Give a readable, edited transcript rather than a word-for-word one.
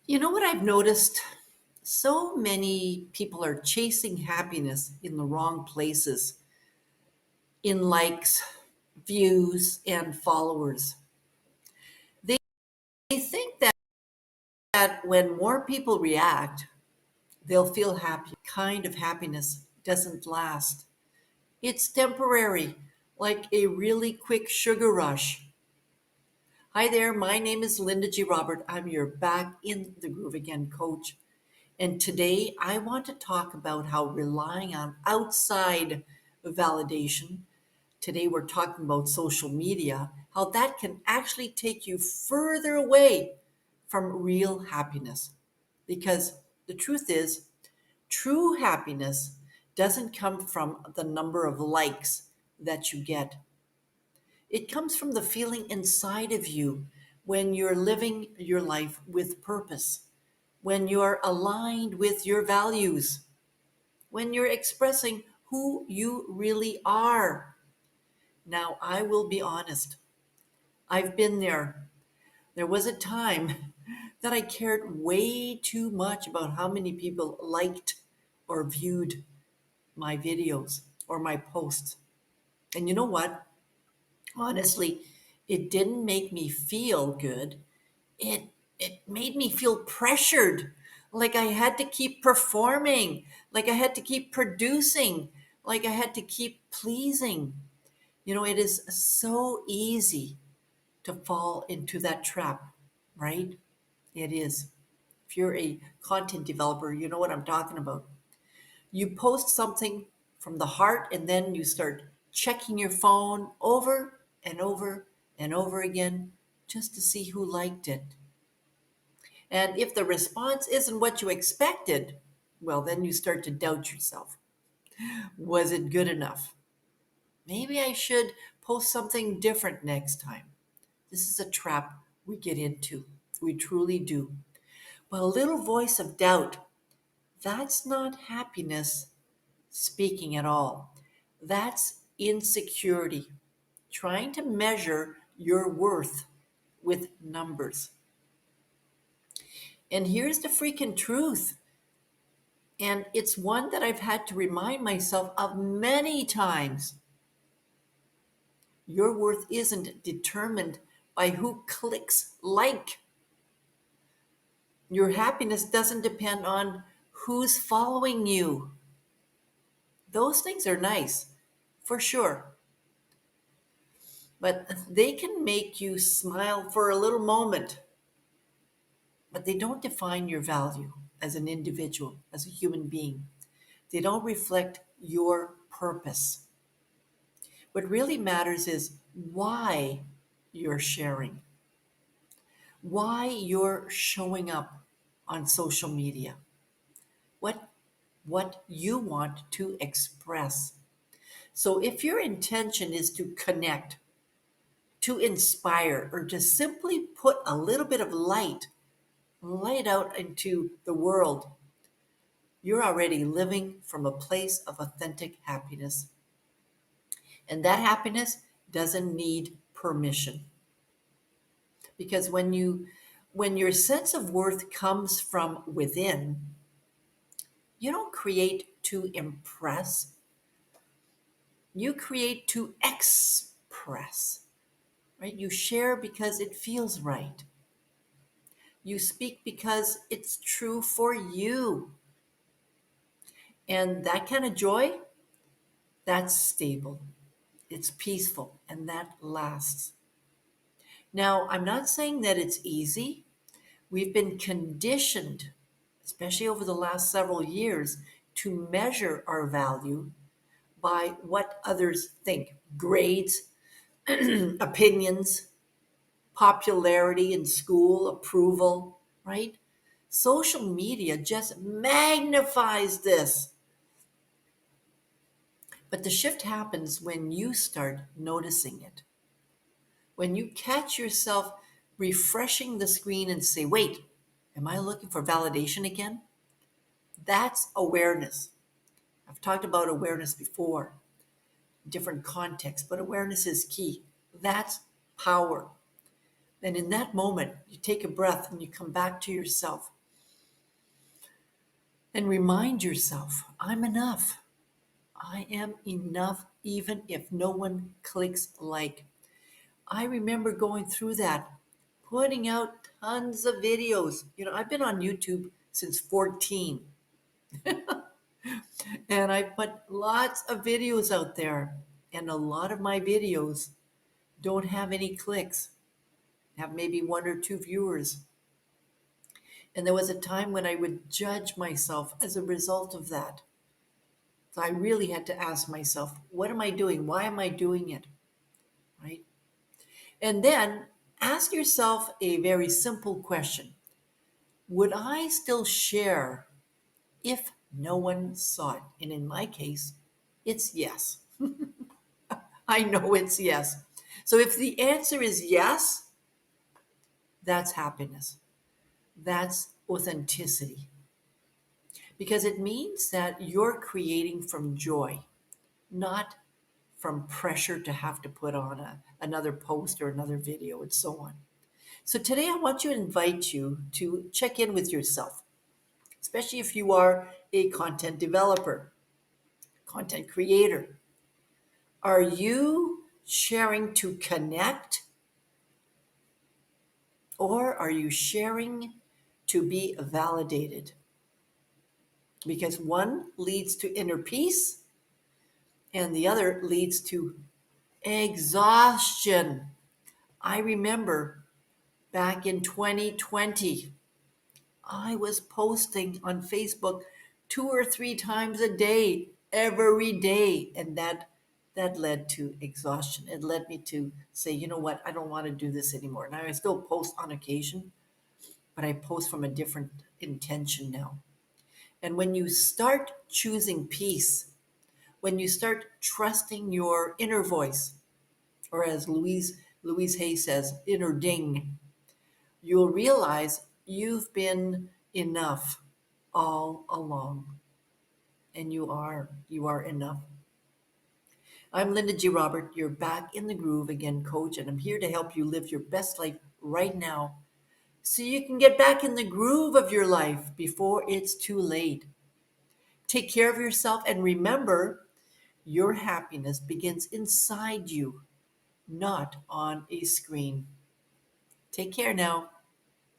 You know what I've noticed? So many people are chasing happiness in the wrong places, in likes, views, and followers. They, they think that when more people react, they'll feel happy. Kind of happiness doesn't last. It's temporary, like a really quick sugar rush. Hi there, my name is Linda G. Robert. I'm your back in the groove again coach. And today I want to talk about how relying on outside validation, today we're talking about social media, how that can actually take you further away from real happiness. Because the truth is, true happiness doesn't come from the number of likes that you get. It comes from the feeling inside of you when you're living your life with purpose, when you're aligned with your values, when you're expressing who you really are. Now, I will be honest, I've been there. There was a time that I cared way too much about how many people liked or viewed my videos or my posts. And you know what? Honestly, it didn't make me feel good. It made me feel pressured, like I had to keep performing, like I had to keep producing, like I had to keep pleasing. It is so easy to fall into that trap, right? It is. If you're a content developer, you know what I'm talking about. You post something from the heart and then you start checking your phone over and over and over again just to see who liked it. And if the response isn't what you expected, well, then you start to doubt yourself. Was it good enough? Maybe I should post something different next time. This is a trap we get into. We truly do. But a little voice of doubt, that's not happiness speaking at all. That's insecurity, trying to measure your worth with numbers. And here's the freaking truth. And it's one that I've had to remind myself of many times. Your worth isn't determined by who clicks like. Your happiness doesn't depend on who's following you. Those things are nice, for sure, but they can make you smile for a little moment, but they don't define your value as an individual, as a human being. They don't reflect your purpose. What really matters is why you're sharing, why you're showing up on social media, what what you want to express. So if your intention is to connect, to inspire, or to simply put a little bit of light out into the world, you're already living from a place of authentic happiness. And that happiness doesn't need permission. Because when your sense of worth comes from within, you don't create to impress, you create to express, right? You share because it feels right. You speak because it's true for you. And that kind of joy, that's stable, it's peaceful, and that lasts. Now, I'm not saying that it's easy. We've been conditioned, especially over the last several years, to measure our value by what others think: grades, opinions, popularity in school, approval, right? Social media just magnifies this. But the shift happens when you start noticing it. When you catch yourself refreshing the screen and say, wait, am I looking for validation again? That's awareness. I've talked about awareness before, different contexts, but awareness is key. That's power. And in that moment, you take a breath and you come back to yourself. And remind yourself, I'm enough. I am enough even if no one clicks like. I remember going through that, putting out tons of videos. I've been on YouTube since 14, and I put lots of videos out there. And a lot of my videos don't have any clicks, have maybe one or two viewers. And there was a time when I would judge myself as a result of that. So I really had to ask myself, what am I doing? Why am I doing it? Right? And then ask yourself a very simple question. Would I still share if no one saw it? And in my case, it's yes. I know it's yes. So if the answer is yes, that's happiness. That's authenticity. Because it means that you're creating from joy, not from pressure to have to put on another post or another video and so on. So today I want to invite you to check in with yourself, especially if you are a content developer, content creator. Are you sharing to connect, or are you sharing to be validated? Because one leads to inner peace and the other leads to exhaustion. I remember back in 2020, I was posting on Facebook 2 or 3 times a day, every day, and that led to exhaustion. It led me to say, you know what, I don't want to do this anymore. Now I still post on occasion, but I post from a different intention now. And when you start choosing peace, when you start trusting your inner voice, or as Louise Hay says, inner ding, you'll realize you've been enough all along. And you are enough. I'm Linda G. Robert. You're back in the groove again, coach, and I'm here to help you live your best life right now so you can get back in the groove of your life before it's too late. Take care of yourself and remember your happiness begins inside you, not on a screen. Take care now.